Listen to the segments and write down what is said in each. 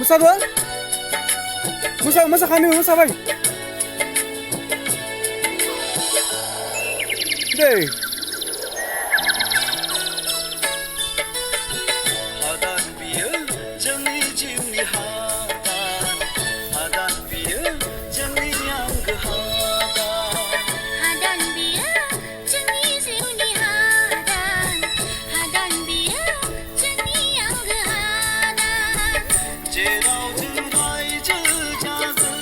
Mosadoh? Masa kami Musa bay. Deh. Hadan biyo jani jiwni hadan, hadan biyo jani yang hadan. Hadan biyo jani jiwni hadan, hadan biyo jani yang hadan. Jerao jerai jejaga,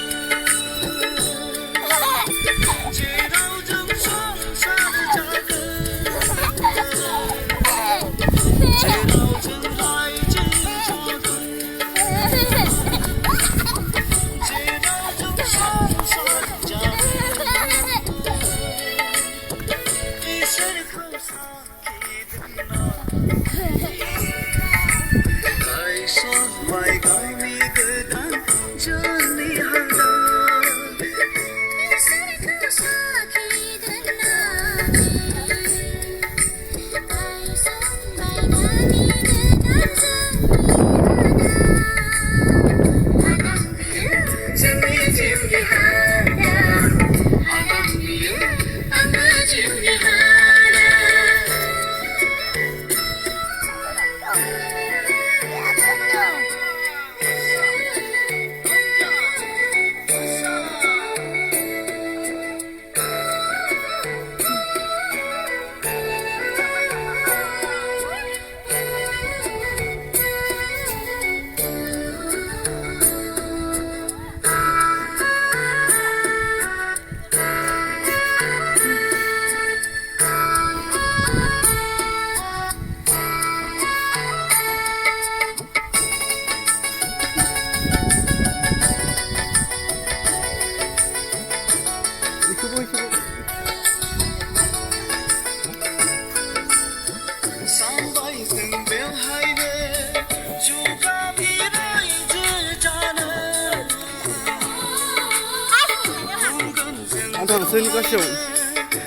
jerao jeng sangsar jaga. Jerao jerai jejaga, jerao jeng sangsar jaga. Isar ko sakhi dina, aison mai gami gedan jani hadan. Sambai sing bel hai re, juga mirai jejana. Antara seni kasih.